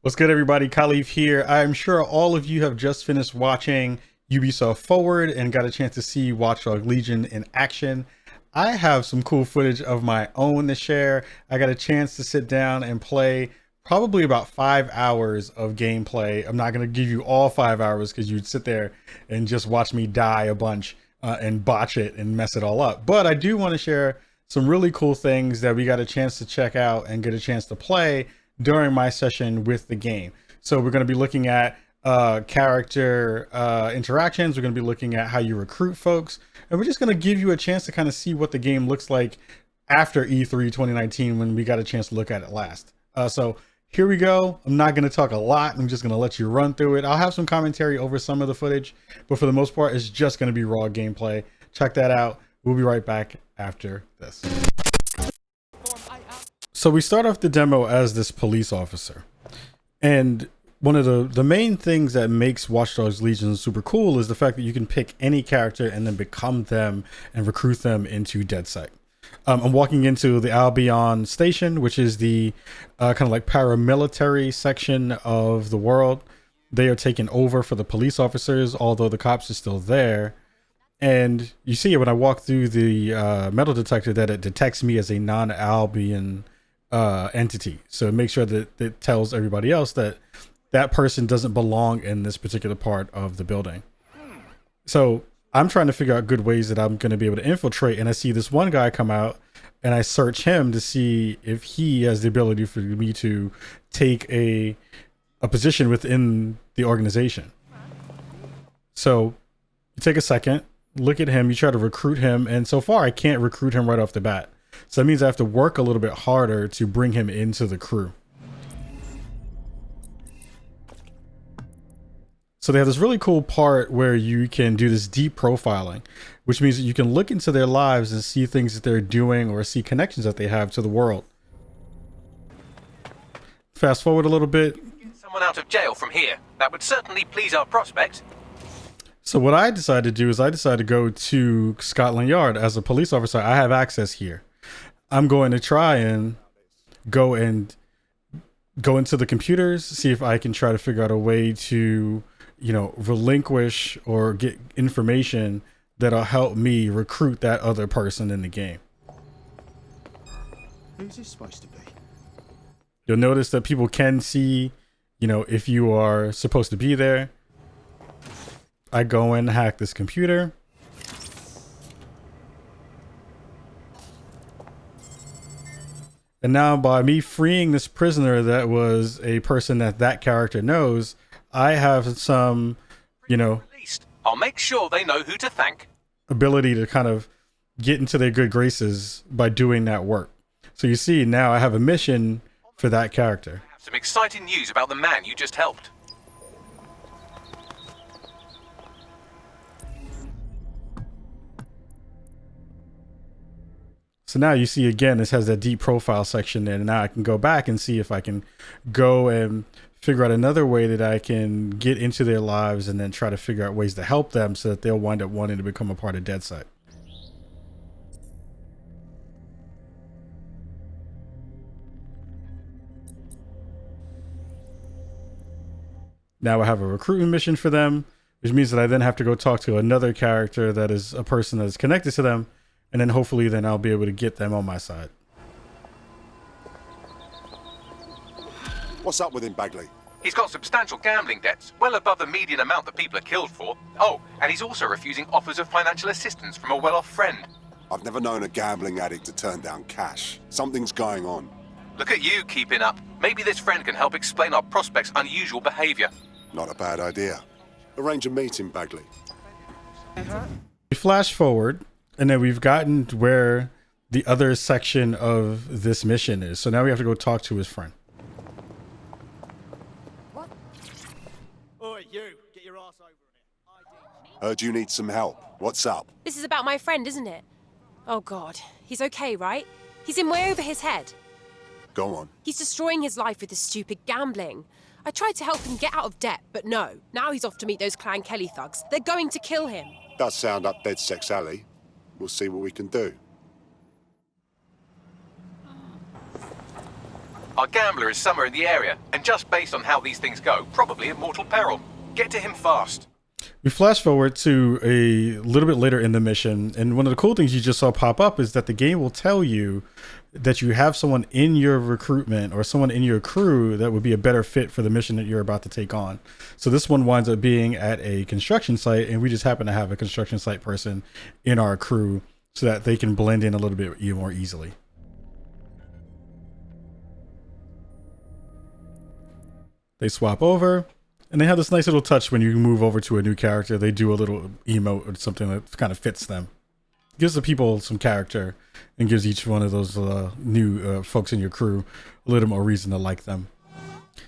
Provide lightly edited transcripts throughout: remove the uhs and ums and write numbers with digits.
What's good, everybody? Kahlief here. I'm sure all of you have just finished watching Ubisoft Forward and got a chance to see Watch Dogs Legion in action. I have some cool footage of my own to share. I got a chance to sit down and play probably about 5 hours of gameplay. I'm not going to give you all 5 hours because you'd sit there and just watch me die a bunch and botch it and mess it all up. But I do want to share some really cool things that we got a chance to check out and get a chance to play during my session with the game. So we're going to be looking at character interactions. We're going to be looking at how you recruit folks, and we're just going to give you a chance to kind of see what the game looks like after E3 2019 when we got a chance to look at it last. So here we go. I'm not going to talk a lot. I'm just going to let you run through it. I'll have some commentary over some of the footage, but for the most part, it's just going to be raw gameplay. Check that out. We'll be right back after this. So we start off the demo as this police officer, and one of the main things that makes Watch Dogs Legion super cool is the fact that you can pick any character and then become them and recruit them into DedSec. I'm walking into the Albion station, which is the kind of like paramilitary section of the world. They are taking over for the police officers, although the cops are still there. And you see it when I walk through the metal detector that it detects me as a non-Albion entity. So it makes sure that it tells everybody else that that person doesn't belong in this particular part of the building. So I'm trying to figure out good ways that I'm going to be able to infiltrate. And I see this one guy come out and I search him to see if he has the ability for me to take a position within the organization. So you take a second, look at him, you try to recruit him. And so far I can't recruit him right off the bat. So that means I have to work a little bit harder to bring him into the crew. So they have this really cool part where you can do this deep profiling, which means that you can look into their lives and see things that they're doing or see connections that they have to the world. Fast forward a little bit. Get someone out of jail from here. That would certainly please our prospects. So what I decided to do is I decided to go to Scotland Yard. As a police officer, I have access here. I'm going to try and go into the computers, see if I can try to figure out a way to, relinquish or get information that'll help me recruit that other person in the game. Who's this supposed to be? You'll notice that people can see, if you are supposed to be there. I go in, hack this computer. And now by me freeing this prisoner that was a person that character knows, I have some, Released. I'll make sure they know who to thank. ability to kind of get into their good graces by doing that work. So you see, now I have a mission for that character. I have some exciting news about the man you just helped. So now you see again, this has that deep profile section there. And now I can go back and see if I can go and figure out another way that I can get into their lives and then try to figure out ways to help them so that they'll wind up wanting to become a part of DedSec. Now I have a recruitment mission for them, which means that I then have to go talk to another character that is a person that is connected to them. And then hopefully then I'll be able to get them on my side. What's up with him, Bagley? He's got substantial gambling debts, well above the median amount that people are killed for. Oh, and he's also refusing offers of financial assistance from a well-off friend. I've never known a gambling addict to turn down cash. Something's going on. Look at you keeping up. Maybe this friend can help explain our prospects' unusual behavior. Not a bad idea. Arrange a meeting, Bagley. We flash forward. And then we've gotten to where the other section of this mission is. So now we have to go talk to his friend. What? Oi, you! Get your ass over here. Heard you need some help. What's up? This is about my friend, isn't it? Oh God, he's okay, right? He's in way over his head. Go on. He's destroying his life with his stupid gambling. I tried to help him get out of debt, but no. Now he's off to meet those Clan Kelly thugs. They're going to kill him. Does sound up DedSec's alley. We'll see what we can do. Our gambler is somewhere in the area, and just based on how these things go, probably in mortal peril. Get to him fast. We flash forward to a little bit later in the mission, and one of the cool things you just saw pop up is that the game will tell you that you have someone in your recruitment or someone in your crew that would be a better fit for the mission that you're about to take on. So this one winds up being at a construction site, and we just happen to have a construction site person in our crew so that they can blend in a little bit more easily. They swap over, and they have this nice little touch when you move over to a new character. They do a little emote or something that kind of fits them. Gives the people some character and gives each one of those new folks in your crew a little more reason to like them.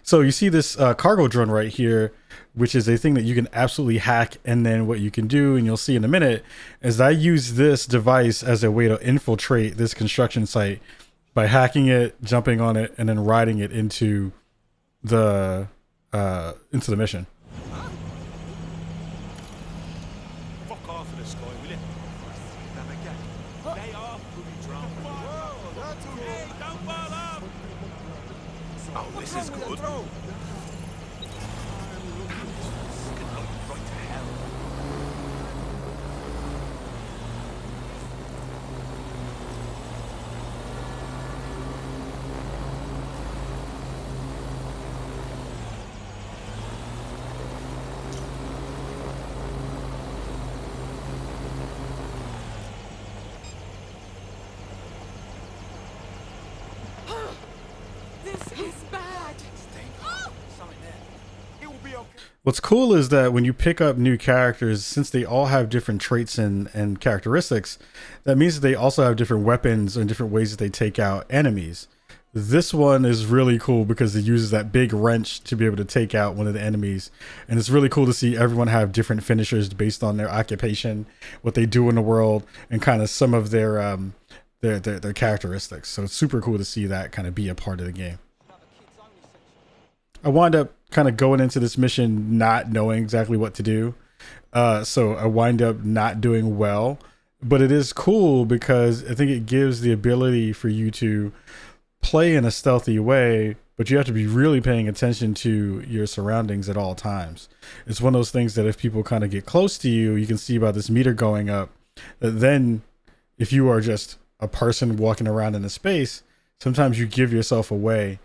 So you see this cargo drone right here, which is a thing that you can absolutely hack. And then what you can do, and you'll see in a minute, is I use this device as a way to infiltrate this construction site by hacking it, jumping on it, and then riding it into the mission. Fuck off of this guy, will you? Them again. Lay off, booby drum. Hey, don't fall off! Oh, this is good. Right to hell. What's cool is that when you pick up new characters, since they all have different traits and characteristics, that means that they also have different weapons and different ways that they take out enemies. This one is really cool because it uses that big wrench to be able to take out one of the enemies. And it's really cool to see everyone have different finishers based on their occupation, what they do in the world, and kind of some of their characteristics. So it's super cool to see that kind of be a part of the game. I wind up kind of going into this mission not knowing exactly what to do. So I wind up not doing well, but it is cool because I think it gives the ability for you to play in a stealthy way, but you have to be really paying attention to your surroundings at all times. It's one of those things that if people kind of get close to you, you can see about this meter going up. Then if you are just a person walking around in a space, sometimes you give yourself away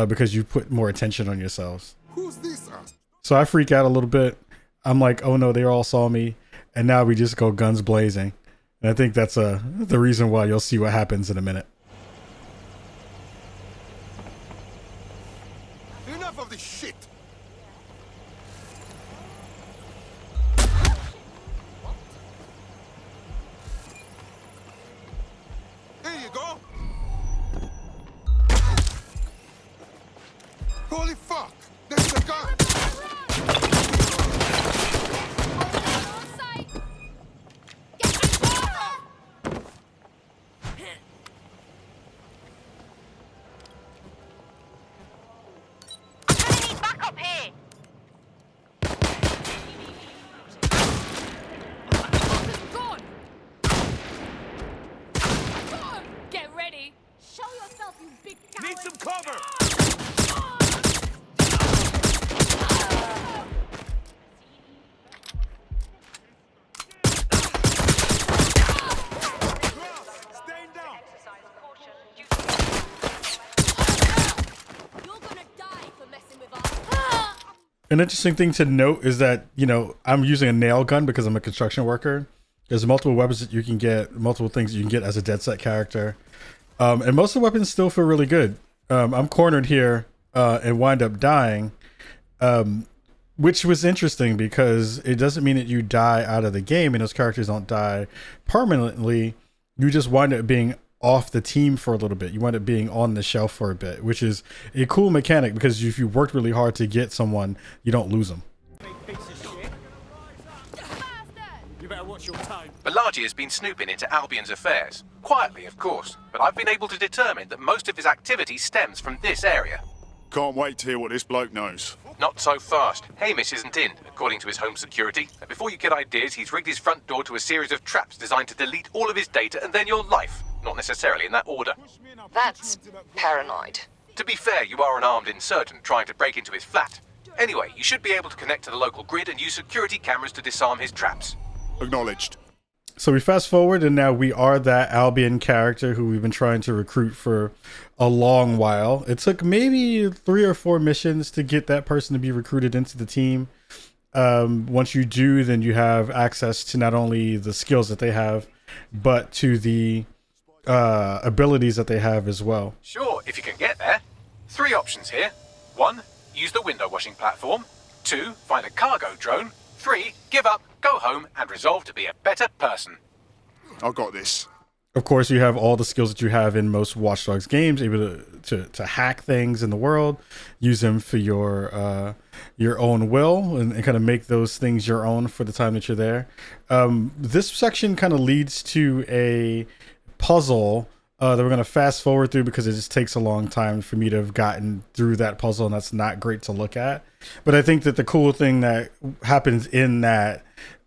because you put more attention on yourselves. Who's this? So I freak out a little bit. I'm like, oh no, they all saw me. And now we just go guns blazing. And I think that's the reason why. You'll see what happens in a minute. Enough of this shit! Here you go! Holy fuck! There's the gun! Need some cover! Stand down! You're gonna die for messing with us. An interesting thing to note is that, you know, I'm using a nail gun because I'm a construction worker. There's multiple weapons that you can get, multiple things you can get as a dead set character. And most of the weapons still feel really good. I'm cornered here and wind up dying, which was interesting because it doesn't mean that you die out of the game and those characters don't die permanently. You just wind up being off the team for a little bit. You wind up being on the shelf for a bit, which is a cool mechanic because if you worked really hard to get someone, you don't lose them. Piece of shit. You better watch your tone. Balaji has been snooping into Albion's affairs. Quietly, of course, but I've been able to determine that most of his activity stems from this area. Can't wait to hear what this bloke knows. Not so fast. Hamish isn't in, according to his home security. And before you get ideas, he's rigged his front door to a series of traps designed to delete all of his data and then your life. Not necessarily in that order. That's paranoid. To be fair, you are an armed insurgent trying to break into his flat. Anyway, you should be able to connect to the local grid and use security cameras to disarm his traps. Acknowledged. So we fast forward, and now we are that Albion character who we've been trying to recruit for a long while. It took maybe 3 or 4 missions to get that person to be recruited into the team. Once you do, then you have access to not only the skills that they have, but to the abilities that they have as well. Sure, if you can get there. 3 options here. 1, use the window washing platform. 2, find a cargo drone. 3, give up, go home, and resolve to be a better person. I got this. Of course, you have all the skills that you have in most Watch Dogs games, able to hack things in the world, use them for your own will, and kind of make those things your own for the time that you're there. This section kind of leads to a puzzle that we're going to fast forward through because it just takes a long time for me to have gotten through that puzzle, and that's not great to look at. But I think that the cool thing that happens in that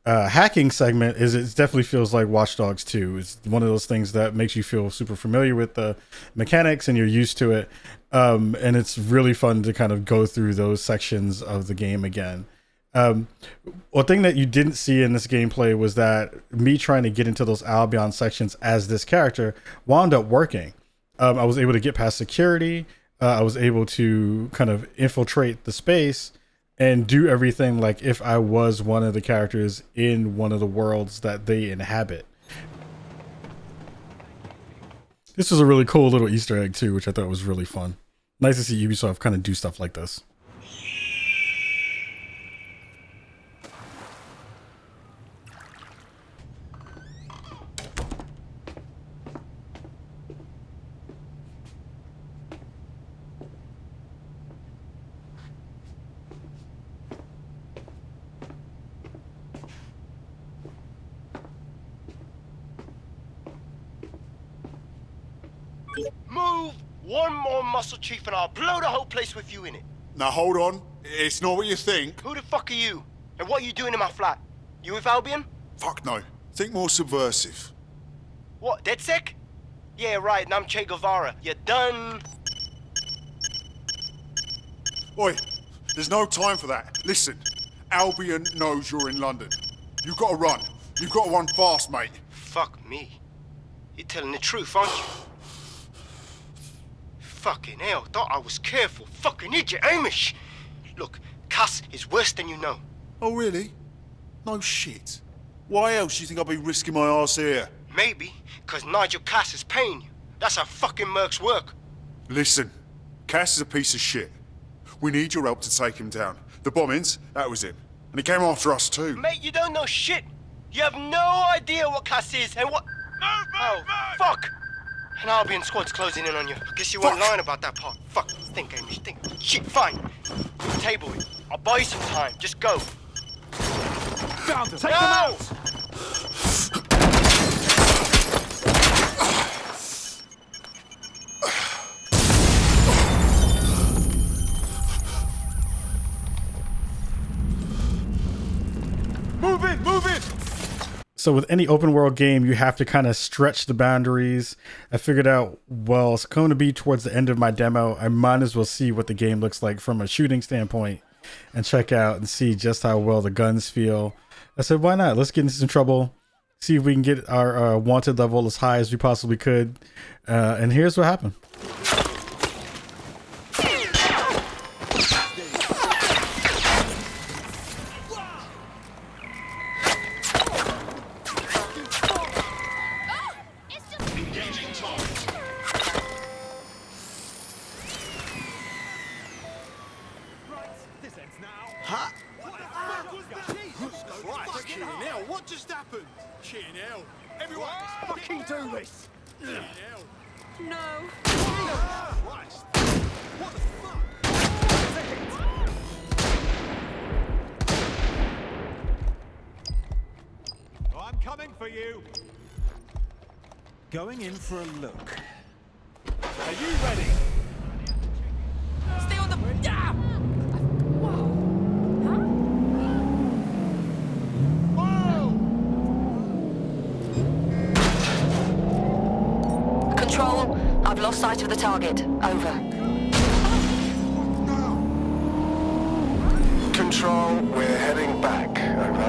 hacking segment is it definitely feels like Watch Dogs 2. It's one of those things that makes you feel super familiar with the mechanics and you're used to it. And it's really fun to kind of go through those sections of the game again. One thing that you didn't see in this gameplay was that me trying to get into those Albion sections as this character wound up working. I was able to get past security. I was able to kind of infiltrate the space and do everything like if I was one of the characters in one of the worlds that they inhabit. This was a really cool little Easter egg too, which I thought was really fun. Nice to see Ubisoft kind of do stuff like this. Move one more muscle, Chief, and I'll blow the whole place with you in it. Now hold on. It's not what you think. Who the fuck are you? And what are you doing in my flat? You with Albion? Fuck no. Think more subversive. What, DedSec? Yeah, right, and I'm Che Guevara. You done? Oi, there's no time for that. Listen, Albion knows you're in London. You gotta run. You gotta run fast, mate. Fuck me. You're telling the truth, aren't you? Fucking hell, thought I was careful. Fucking idiot, Amish. Look, Cass is worse than you know. Oh, really? No shit. Why else do you think I'll be risking my arse here? Maybe, because Nigel Cass is paying you. That's how fucking mercs work. Listen, Cass is a piece of shit. We need your help to take him down. The bombings, that was him. And he came after us too. Mate, you don't know shit. You have no idea what Cass is and what... Move! Fuck! An Albion squad's closing in on you. I guess you weren't lying about that part. Fuck. Think, Amish, think. Shit, fine. Table it. I'll buy you some time. Just go. Found him! Take them out! Move in! So with any open world game, you have to kind of stretch the boundaries. I figured out, well, it's going to be towards the end of my demo. I might as well see what the game looks like from a shooting standpoint and check out and see just how well the guns feel. I said, why not? Let's get into some trouble. See if we can get our wanted level as high as we possibly could. And here's what happened. What just happened? Shit in hell. Everyone, let's fucking do this. Shit in hell. No. Christ. What the fuck? I'm coming for you. Going in for a look. Are you ready? Stay on the... Ah! Control, I've lost sight of the target. Over. Control, we're heading back. Over.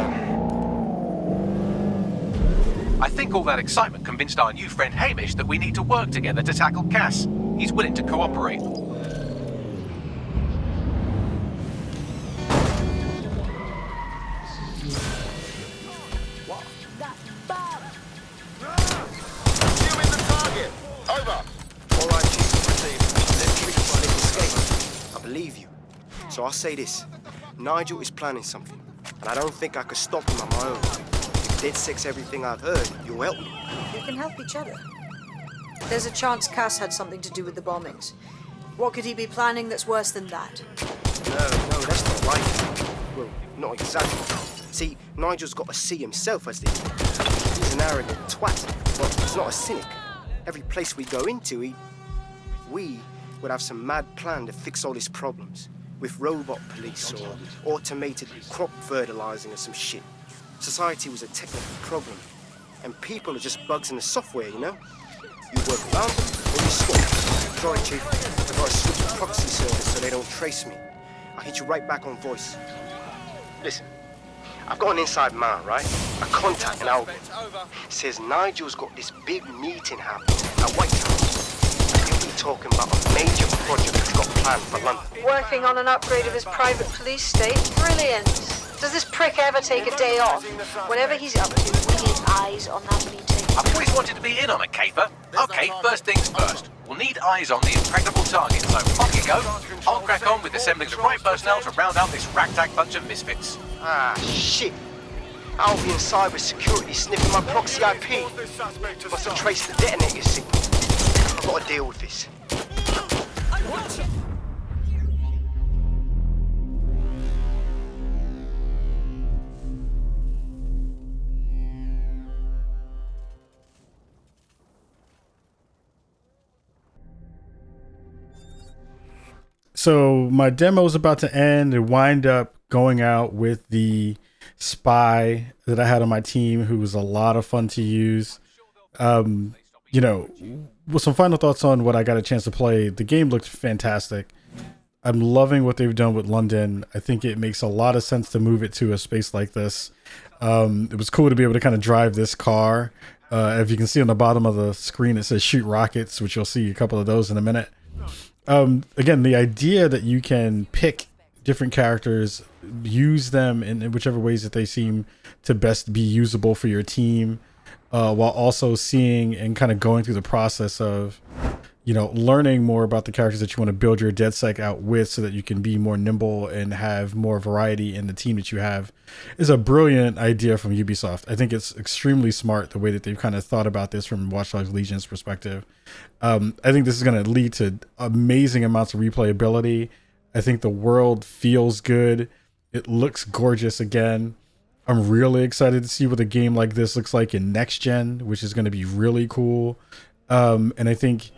I think all that excitement convinced our new friend Hamish that we need to work together to tackle Cass. He's willing to cooperate. Assuming the target. Over. All right, Chief, proceed. Let Tricky Slick escape. I believe you. So I'll say this. Nigel is planning something, and I don't think I could stop him on my own. If DedSec's everything I've heard, you'll help me. We can help each other. There's a chance Cass had something to do with the bombings. What could he be planning that's worse than that? No, that's not right. Well, not exactly. See, Nigel's got to see himself as the... He's an arrogant twat, but he's not a cynic. Every place we go into, we would have some mad plan to fix all his problems. With robot police or automated crop fertilizing or some shit. Society was a technical problem, and people are just bugs in the software, you know? You work around them, or you swap. Sorry, Chief. I've got to switch the proxy service so they don't trace me. I'll hit you right back on voice. Listen, I've got an inside man, right? A contact in Albion. Says Nigel's got this big meeting happening at White House. He'll be talking about a major project he's got planned for London. Working on an upgrade of his private police state? Brilliant! Does this prick ever take a day off? Whatever he's up to, we need eyes on that meeting. I've always wanted to be in on a caper. Okay, first things first. We'll need eyes on the impregnable target, so off you go. I'll crack on with assembling the right personnel to round out this ragtag bunch of misfits. Ah, shit. Albion cyber security sniffing my proxy IP. Must have traced the detonator signal. I've got to deal with this. So my demo is about to end and wind up going out with the spy that I had on my team, who was a lot of fun to use. You know, with some final thoughts on what I got a chance to play, the game looked fantastic. I'm loving what they've done with London. I think it makes a lot of sense to move it to a space like this. It was cool to be able to kind of drive this car. If you can see on the bottom of the screen, it says shoot rockets, which you'll see a couple of those in a minute. Again, the idea that you can pick different characters, use them in whichever ways that they seem to best be usable for your team, while also seeing and kind of going through the process of, you know, learning more about the characters that you want to build your DedSec out with so that you can be more nimble and have more variety in the team that you have, is a brilliant idea from Ubisoft. I think it's extremely smart the way that they've kind of thought about this from Watch Dogs Legion's perspective. I think this is going to lead to amazing amounts of replayability. I think the world feels good. It looks gorgeous again. I'm really excited to see what a game like this looks like in next gen, which is going to be really cool. And I think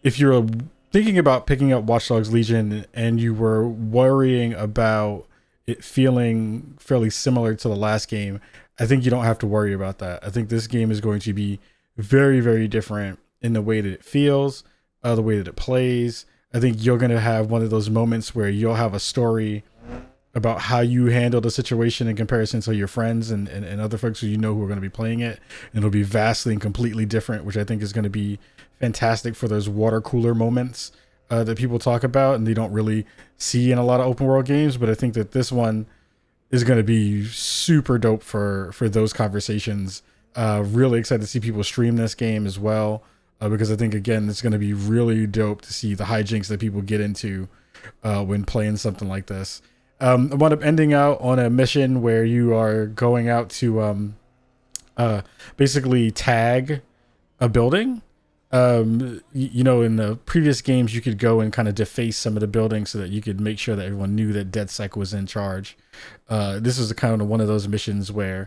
if you're thinking about picking up Watch Dogs Legion and you were worrying about it feeling fairly similar to the last game, I think you don't have to worry about that. I think this game is going to be very, very different in the way that it feels, the way that it plays. I think you're going to have one of those moments where you'll have a story about how you handle the situation in comparison to your friends and other folks who you know who are going to be playing it. And it'll be vastly and completely different, which I think is going to be fantastic for those water cooler moments that people talk about and they don't really see in a lot of open world games. But I think that this one is going to be super dope for those conversations. Really excited to see people stream this game as well, because I think, again, it's going to be really dope to see the hijinks that people get into when playing something like this. I wound up ending out on a mission where you are going out to basically tag a building. You know, in the previous games, you could go and kind of deface some of the buildings so that you could make sure that everyone knew that DedSec was in charge. This is kind of one of those missions where,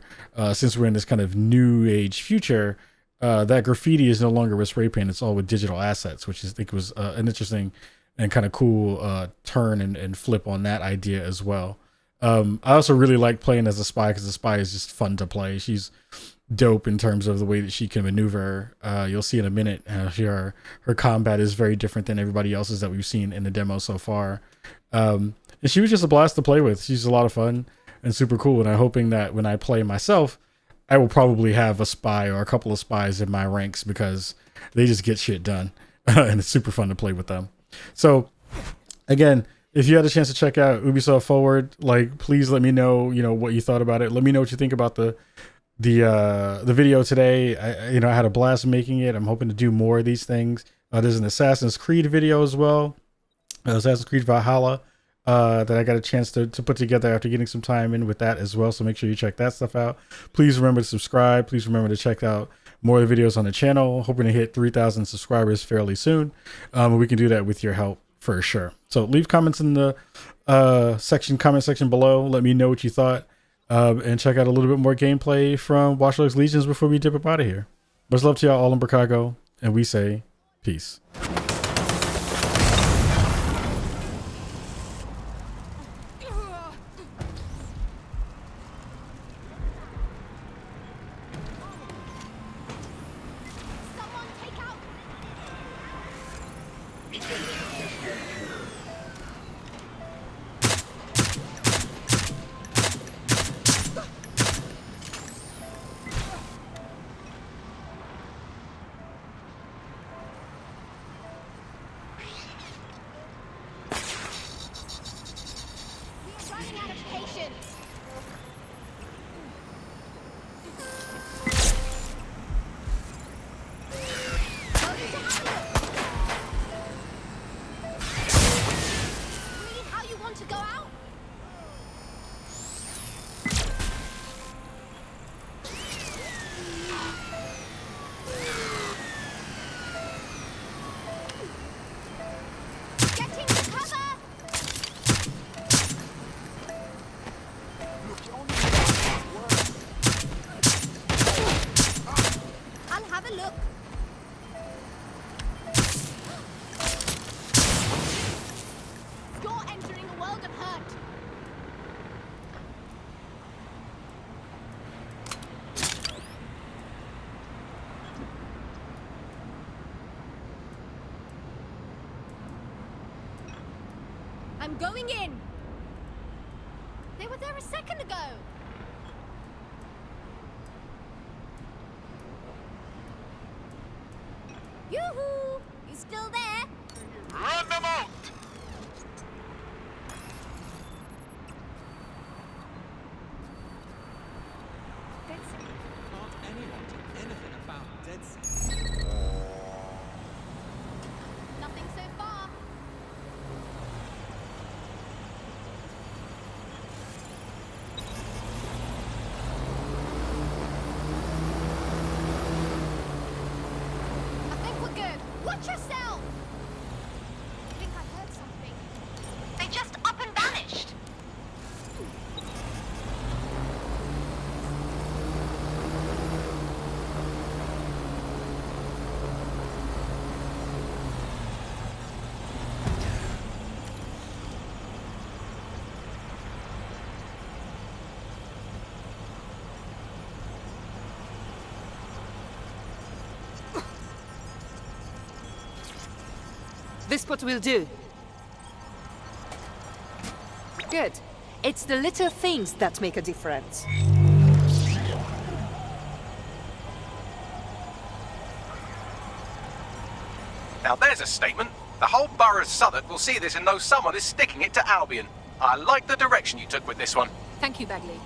since we're in this kind of new age future, that graffiti is no longer with spray paint. It's all with digital assets, which I think was an interesting and kind of cool turn and flip on that idea as well. I also really like playing as a spy because the spy is just fun to play. She's dope in terms of the way that she can maneuver. You'll see in a minute her combat is very different than everybody else's that we've seen in the demo so far. And she was just a blast to play with. She's a lot of fun and super cool. And I'm hoping that when I play myself, I will probably have a spy or a couple of spies in my ranks because they just get shit done. And it's super fun to play with them. So again, if you had a chance to check out Ubisoft Forward, like, please let me know, what you thought about it. Let me know what you think about the video today. I had a blast making it. I'm hoping to do more of these things. There's an Assassin's Creed video as well, Assassin's Creed Valhalla, that I got a chance to put together after getting some time in with that as well. So make sure you check that stuff out. Please remember to subscribe. Please remember to check out more of the videos on the channel. Hoping to hit 3,000 subscribers fairly soon. We can do that with your help for sure. So leave comments in the comment section below. Let me know what you thought, and check out a little bit more gameplay from Watch Dogs Legions before we dip up out of here. Much love to y'all all in Chicago, and we say peace. I'm going in. They were there a second ago. Yoo-hoo! You still there? Run them out! Can't anyone do anything about Dead Sea? Nothing so far. I think we're good. Watch yourself! I think I heard something. They just up and vanished. This what we'll do. Good. It's the little things that make a difference. Now there's a statement. The whole borough of Southwark will see this and know someone is sticking it to Albion. I like the direction you took with this one. Thank you, Bagley.